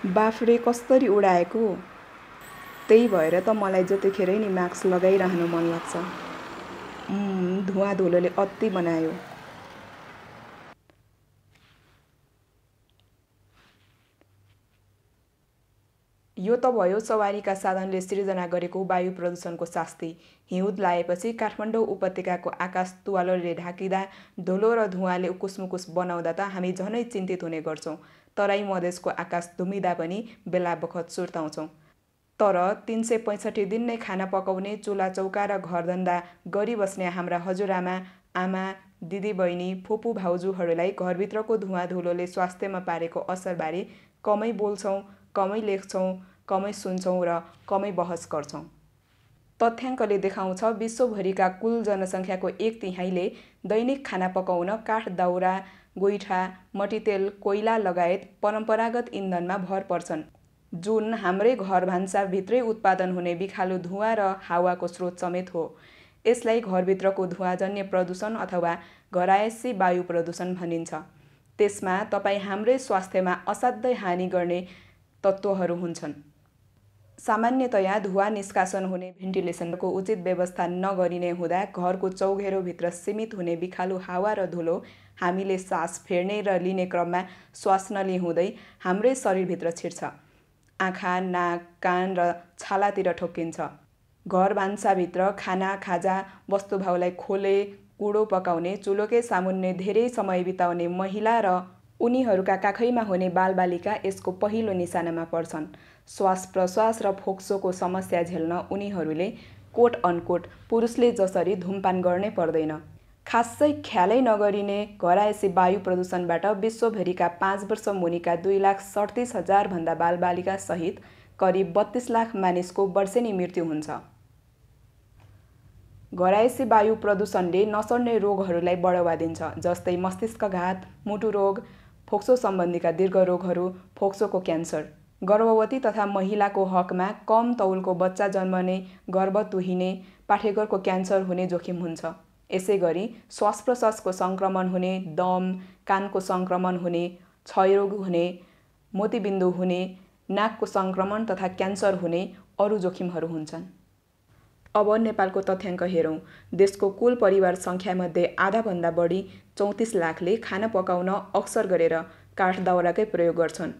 बाफ्रे कसरी उडाएको। त्यही भएर त मलाई जतिखेरै नि मास्क लगाइरहनु मन लाग्छ। धुवा धुलोले अति बनायो। यो त भयो सवारीका साधनले सृजना गरेको वायु प्रदूषणको शास्ति। हिउँद लागेपछि काठमाडौँ उपत्यकाको आकाश तुवालोले ढाकिँदा धुलो र धुवाले उकुसमुकुस बनाउँदा त हामी झनै चिन्तित हुने गर्छौँ। तराई मधेसको आकाश धुमिँदा पनि बेला बखत सुर्ताउँछौँ। तर 365 दिन नै खाना पकाउने, चुला चौका र घरधन्दा गरिबस्ने हाम्रा हजुरआमा, आमा, दिदीबहिनी, फुपू भाउजूहरूलाई घरभित्रको धुवा धुलोले स्वास्थ्यमा पारेको असरबारे कमै बोल्छौँ, कमै लेख्छौँ, कमै सुन्छौँ र कमै बहस गर्छौँ। तथ्याङ्कले देखाउँछ विश्वभरिका कुल जनसङ्ख्याको 1/3ले दैनिक खाना पकाउन काठ, दाउरा, गोइठा, मट्टीतेल, कोइला लगायत परम्परागत इन्धनमा भर पर्छन्, जुन हाम्रै घर भान्साभित्रै उत्पादन हुने बिखालु धुवा र हावाको स्रोत समेत हो। यसलाई घरभित्रको धुवाजन्य प्रदूषण अथवा घरायसी वायु प्रदूषण भनिन्छ। त्यसमा तपाईँ हाम्रै स्वास्थ्यमा असाध्यै हानि गर्ने तत्त्वहरू हुन्छन्। सामान्यतया धुवा निष्कासन हुने भेन्टिलेसनको उचित व्यवस्था नगरिने हुँदा घरको चौघेरोभित्र सीमित हुने बिखालु हावा र धुलो हामीले सास फेर्ने र लिने क्रममा श्वास नली हुँदै हाम्रै शरीरभित्र छिर्छ। आँखा, नाक, कान र छालातिर ठोक्किन्छ। घर भान्साभित्र खाना, खाजा, वस्तुभाउलाई खोले, कुडो पकाउने, चुलोकै सामुन्ने धेरै समय बिताउने महिला र उनीहरूका काखैमा हुने बालबालिका यसको पहिलो निशानामा पर्छन्। श्वास प्रश्वास र फोक्सोको समस्या झेल्न उनीहरूले कोट अनकोट पुरुषले जसरी धुमपान गर्नै पर्दैन। खासै ख्यालै नगरिने घरायसी वायु प्रदूषणबाट विश्वभरिका 5 वर्ष मुनिका 2,37,000 भन्दा बालबालिका सहित करिब 32 लाख मानिसको वर्षेनी मृत्यु हुन्छ। घरायसी वायु प्रदूषणले नसर्ने रोगहरूलाई बढावा दिन्छ, जस्तै मस्तिष्कघात, मुटु रोग, फोक्सो सम्बन्धीका दीर्घ रोगहरू, फोक्सोको क्यान्सर। गर्भवती तथा महिलाको हकमा कम तौलको बच्चा जन्मने, गर्भ तुहिने, पाठेघरको क्यान्सर हुने जोखिम हुन्छ। यसैगरी श्वास प्रश्वासको सङ्क्रमण हुने, दम, कानको सङ्क्रमण हुने, क्षयरोग हुने, मोतीबिन्दु हुने, नाकको सङ्क्रमण तथा क्यान्सर हुने अरू जोखिमहरू हुन्छन्। अब नेपालको तथ्याङ्क हेरौँ। देशको कुल परिवार सङ्ख्यामध्ये आधाभन्दा बढी 34 लाखले खाना पकाउन अक्सर गरेर काठ दाउराकै प्रयोग गर्छन्।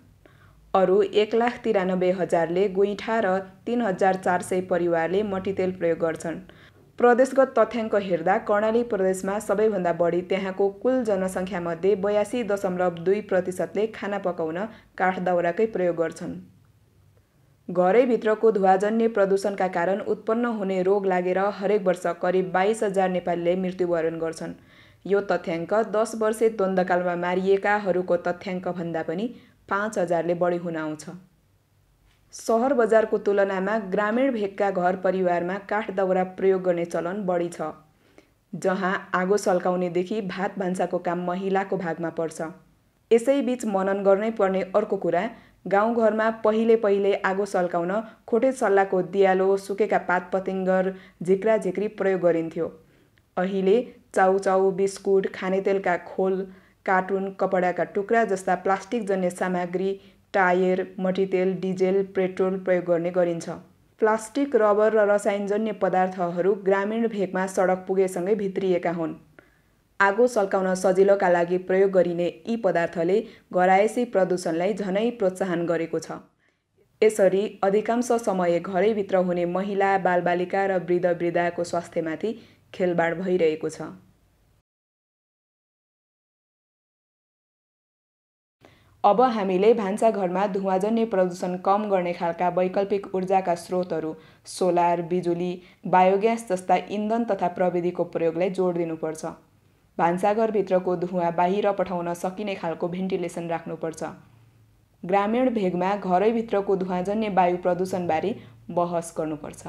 अरू 1,93,000ले गोइठा र 3,400 परिवारले मट्टीतेल प्रयोग गर्छन्। प्रदेशगत तथ्याङ्क हेर्दा कर्णाली प्रदेशमा सबैभन्दा बढी त्यहाँको कुल जनसङ्ख्यामध्ये 82.2%ले खाना पकाउन काठ दाउराकै प्रयोग गर्छन्। घरैभित्रको धुवाजन्य प्रदूषणका कारण उत्पन्न हुने रोग लागेर हरेक वर्ष करिब 22,000 नेपालीले मृत्युवरण गर्छन्। यो तथ्याङ्क 10 वर्षे द्वन्द्वकालमा मारिएकाहरूको तथ्याङ्कभन्दा पनि 5,000ले बढी हुन आउँछ। सहर बजारको तुलनामा ग्रामीण भेगका घर परिवारमा काठ दाउरा प्रयोग गर्ने चलन बढी छ, जहाँ आगो सल्काउनेदेखि भात भान्साको काम महिलाको भागमा पर्छ। यसैबीच मनन गर्नै पर्ने अर्को कुरा, गाउँघरमा पहिले आगो सल्काउन खोटे सल्लाको दियालो, सुकेका पात पतिङ्गर, झिक्रा झिक्री प्रयोग गरिन्थ्यो। अहिले चाउचाउ, बिस्कुट, खानेतेलका खोल, कार्टुन, कपडाका टुक्रा जस्ता प्लास्टिकजन्य सामग्री, टायर, मट्टीतेल, डिजेल, पेट्रोल प्रयोग गर्ने गरिन्छ। प्लास्टिक, रबर र रसायनजन्य पदार्थहरू ग्रामीण भेगमा सडक पुगेसँगै भित्रिएका हुन्। आगो सल्काउन सजिलोका लागि प्रयोग गरिने यी पदार्थले घरायसी प्रदूषणलाई झनै प्रोत्साहन गरेको छ। यसरी अधिकांश समय घरैभित्र हुने महिला, बालबालिका र वृद्धवृद्धाको स्वास्थ्यमाथि खेलबाड भइरहेको छ। अब हामीले भान्साघरमा धुवाजन्य प्रदूषण कम गर्ने खालका वैकल्पिक ऊर्जाका स्रोतहरू सोलर, बिजुली, बायोग्यास जस्ता इन्धन तथा प्रविधिको प्रयोगलाई जोड दिनुपर्छ। भान्साघरभित्रको धुवा बाहिर पठाउन सकिने खालको भेन्टिलेसन राख्नुपर्छ। ग्रामीण भेगमा घरैभित्रको धुवाजन्य वायु प्रदूषणबारे बहस गर्नुपर्छ।